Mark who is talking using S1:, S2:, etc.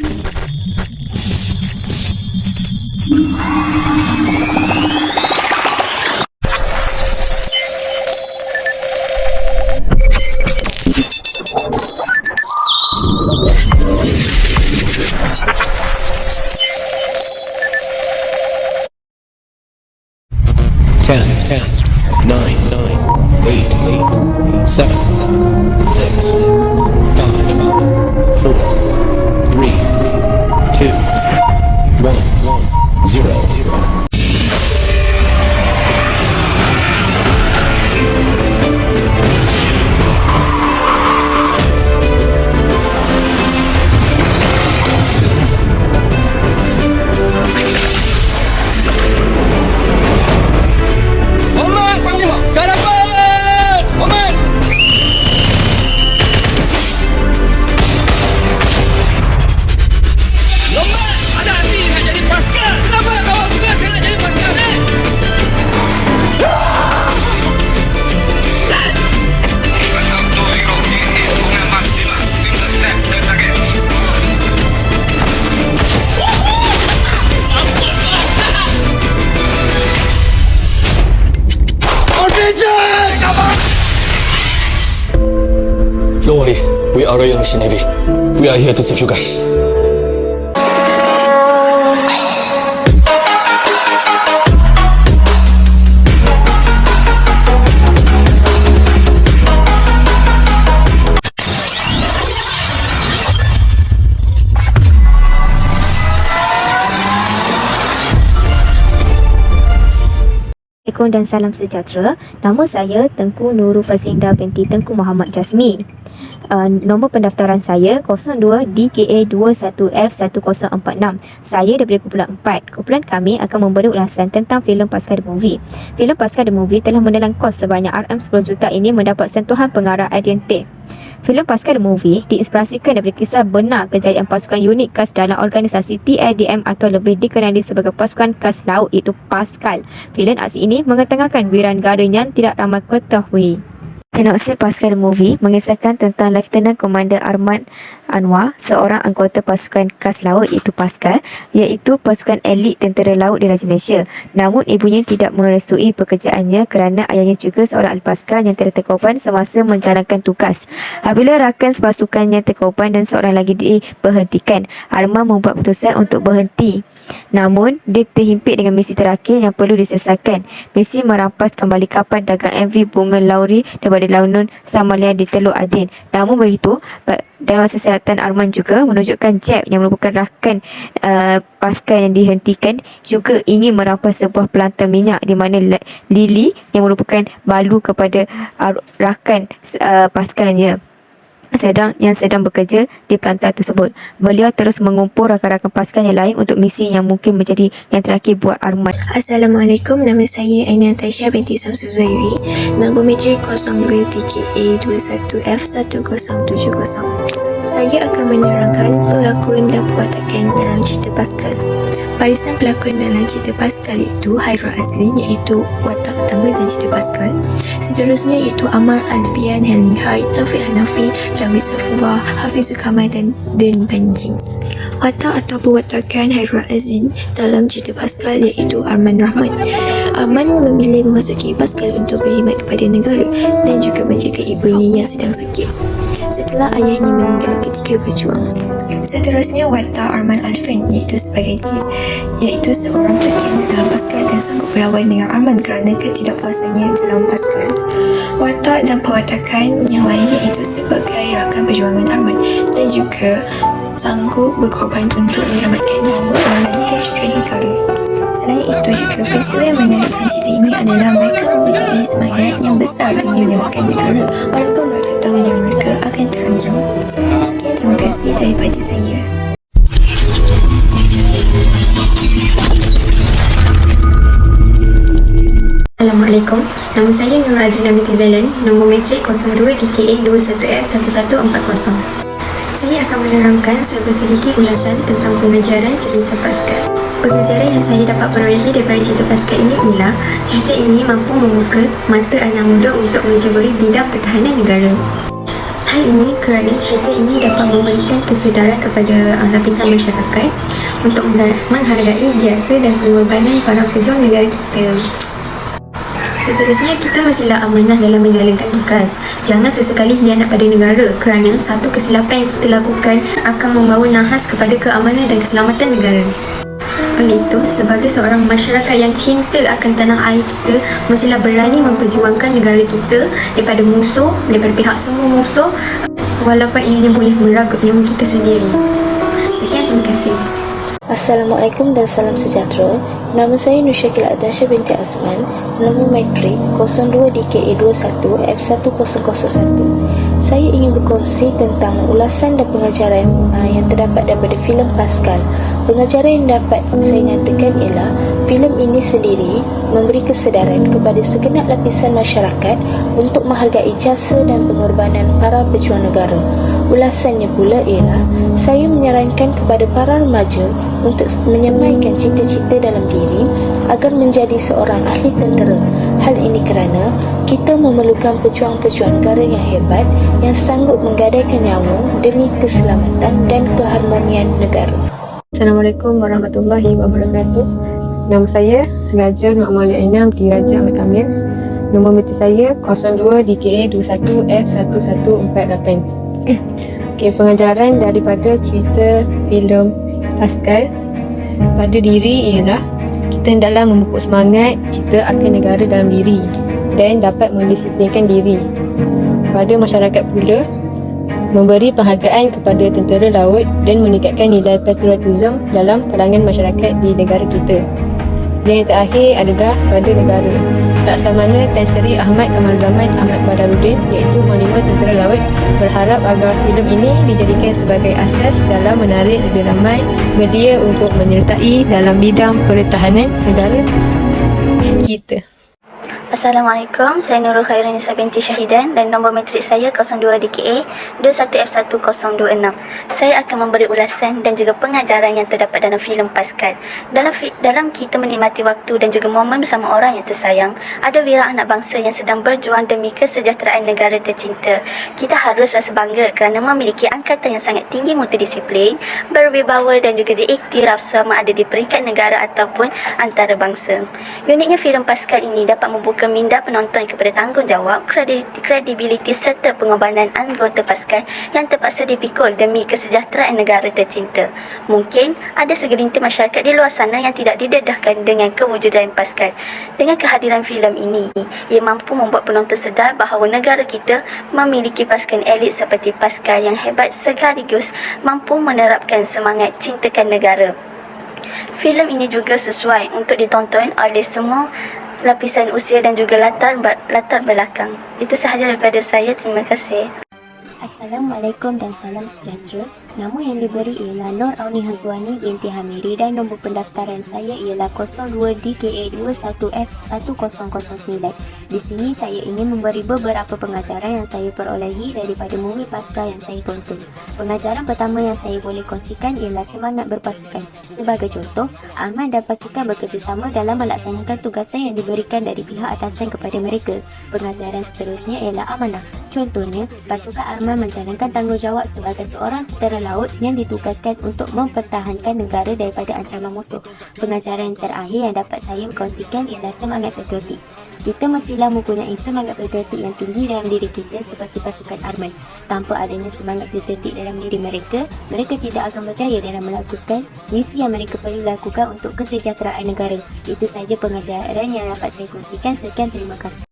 S1: Ten, 9, 8, 7, 6, 5, 4, 3, 2, 1, 0.
S2: Don't worry, we are Royal Malaysian Navy. We are here to save you guys.
S3: Assalamualaikum dan salam sejahtera. Nama saya Tengku Nurul Fazlinda binti Tengku Muhammad Jasmi. Nombor pendaftaran saya 02DKA21F1046. Saya daripada kumpulan 4. Kumpulan kami akan memberi ulasan tentang filem Pasca The Movie. Filem Pasca The Movie telah menelan kos sebanyak RM10 juta ini mendapat sentuhan pengarah identik. Filem Pasca The Movie diinspirasikan daripada kisah benar kejayaan pasukan unit khas dalam organisasi TIDM atau lebih dikenali sebagai pasukan khas laut iaitu Pascal. Filem aksi ini mengetengahkan wiranegara yang tidak ramai ketahui. Sinopsis Pasca The Movie mengisahkan tentang Lieutenant Commander Arman Anwar, seorang anggota pasukan khas laut iaitu Pascal, iaitu pasukan elit tentera laut di Raja Malaysia. Namun ibunya tidak merestui pekerjaannya kerana ayahnya juga seorang ahli Pascal yang terkorban semasa menjalankan tugas. Apabila rakan pasukannya terkorban dan seorang lagi diberhentikan, Arman membuat keputusan untuk berhenti. Namun, dia terhimpit dengan misi terakhir yang perlu diselesaikan. Misi merampas kembali kapal dagang MV Bunga Lauri daripada Launan Samalia di Teluk Adin. Namun begitu, dalam kesihatan Arman juga menunjukkan Jeb yang merupakan rakan Pascal yang dihentikan juga ingin merampas sebuah pelantar minyak di mana Lily yang merupakan balu kepada rakan Pascalnya yang sedang bekerja di pelantar tersebut. Beliau terus mengumpul rakan-rakan pasukan yang lain untuk misi yang mungkin menjadi yang terakhir buat Arman.
S4: Assalamualaikum, nama saya Aina Taisha binti Samsul Zuhairi. Nombor matrik 02DKA21F1070. Saya akan menerangkan pelakon dan perwatakan dalam cerita Pascal. Barisan pelakon dalam cerita Pascal iaitu Hairul Azlin, iaitu watak utama dalam cerita Pascal. Seterusnya iaitu Ammar Alfian, Helen Hyde, Taufik Hanafi, Jamil Safwa, Hafizul Kamal dan Den Banjing. Watak atau perwatakan Hairul Azlin dalam cerita Pascal iaitu Arman Rahman. Arman memilih memasuki Pascal untuk berkhidmat kepada negara dan juga menjaga ibunya yang sedang sakit setelah ayahnya meninggal ketika berjuang. Seterusnya watak Arman Alfian iaitu sebagai Jib, iaitu seorang pengkhianat dalam Pascal dan sanggup berlawan dengan Arman kerana ketidakpuasannya dalam Pascal. Watak dan perwatakan yang lain iaitu sebagai rakan perjuangan Arman dan juga sanggup berkorban untuk menyelamatkan nyawa Arman dan juga negara. Selain itu juga peristiwa yang menarik dalam cerita ini adalah mereka mempunyai semangat yang besar demi menyelamatkan negara walaupun mereka tahu yang mereka akan terancam. Sekian, terima kasih daripada saya.
S5: Assalamualaikum, nama saya Nur Adrina binti Zailan, nombor matrik 02DKA21F1140. Saya akan menerangkan sedikit ulasan tentang pengajaran cerita Pascal. Pengajaran yang saya dapat perolehi daripada cerita Pascal ini ialah cerita ini mampu membuka mata anak muda untuk menjemuri bidang pertahanan negara. Hal ini kerana cerita ini dapat memberikan kesedaran kepada lapisan masyarakat untuk menghargai jasa dan pengorbanan para pejuang negara kita. Seterusnya, kita masihlah amanah dalam menjalankan tugas. Jangan sesekali hianat pada negara kerana satu kesilapan yang kita lakukan akan membawa nahas kepada keamanan dan keselamatan negara. Oleh itu, sebagai seorang masyarakat yang cinta akan tanah air kita, mestilah berani memperjuangkan negara kita daripada musuh, daripada pihak semua musuh, walaupun ianya boleh meragut nyawa kita sendiri. Sekian, terima kasih.
S6: Assalamualaikum dan salam sejahtera. Nama saya Nusyakil Adasha binti Azman, nombor matrik 02DKA21F1001. Saya ingin berkongsi tentang ulasan dan pengajaran yang terdapat daripada filem Pascal. Pengajaran yang dapat saya nyatakan ialah filem ini sendiri memberi kesedaran kepada segenap lapisan masyarakat untuk menghargai jasa dan pengorbanan para pejuang negara. Ulasannya pula ialah saya menyarankan kepada para remaja untuk menyemaikan cita-cita dalam diri agar menjadi seorang ahli tentera. Hal ini kerana kita memerlukan pejuang-pejuang negara yang hebat yang sanggup menggadaikan nyawa demi keselamatan dan keharmonian negara.
S7: Assalamualaikum warahmatullahi wabarakatuh. Nama saya Raja Nur Amalia Ainam T. Raja Ahmad Kamil. Nombor matrik saya 02DKA21F1148. Okey, pengajaran daripada cerita filem Pascal pada diri ialah kita hendaklah memupuk semangat cita akan negara dalam diri dan dapat mendisiplinkan diri. Pada masyarakat pula, memberi penghargaan kepada tentera laut dan meningkatkan nilai patriotisme dalam kalangan masyarakat di negara kita. Dan yang terakhir adalah pada negara. Laksamana Tan Sri Ahmad Kamal Zaman Ahmad Badarudin, iaitu Panglima Tentera Laut, berharap agar filem ini dijadikan sebagai asas dalam menarik lebih ramai media untuk menyertai dalam bidang pertahanan negara kita.
S8: Assalamualaikum, saya Nurul Khairunnisa binti Syahidan dan nombor matrik saya 02DKA 21F1026. Saya akan memberi ulasan dan juga pengajaran yang terdapat dalam filem Pascal. Dalam kita menikmati waktu dan juga momen bersama orang yang tersayang, ada wira anak bangsa yang sedang berjuang demi kesejahteraan negara tercinta. Kita harus rasa bangga kerana memiliki angkatan yang sangat tinggi multidisiplin, berwibawa dan juga diiktiraf sama ada di peringkat negara ataupun antarabangsa. Uniknya filem Pascal ini dapat membuka minda penonton kepada tanggungjawab, kredibiliti serta pengorbanan anggota Pascal yang terpaksa dipikul demi kesejahteraan negara tercinta. Mungkin ada segelintir masyarakat di luar sana yang tidak didedahkan dengan kewujudan Pascal. Dengan kehadiran filem ini, ia mampu membuat penonton sedar bahawa negara kita memiliki pasukan elit seperti Pascal yang hebat sekaligus mampu menerapkan semangat cintakan negara. Filem ini juga sesuai untuk ditonton oleh semua lapisan usia dan juga latar belakang. Itu sahaja daripada saya. Terima kasih.
S9: Assalamualaikum dan salam sejahtera. Nama yang diberi ialah Nur Auni Hazwani binti Hamiri dan nombor pendaftaran saya ialah 02DKA21F1009. Di sini saya ingin memberi beberapa pengajaran yang saya perolehi daripada movie Pascal yang saya tonton. Pengajaran pertama yang saya boleh kongsikan ialah semangat berpasukan. Sebagai contoh, Arman dan pasukan bekerjasama dalam melaksanakan tugasan yang diberikan dari pihak atasan kepada mereka. Pengajaran seterusnya ialah amanah. Contohnya, pasukan Arman menjalankan tanggungjawab sebagai seorang tentera laut yang ditugaskan untuk mempertahankan negara daripada ancaman musuh. Pengajaran terakhir yang dapat saya kongsikan ialah semangat patriotik. Kita mestilah mempunyai semangat patriotik yang tinggi dalam diri kita seperti pasukan Arman. Tanpa adanya semangat patriotik dalam diri mereka, mereka tidak akan berjaya dalam melakukan misi yang mereka perlu lakukan untuk kesejahteraan negara. Itu sahaja pengajaran yang dapat saya kongsikan. Sekian, terima kasih.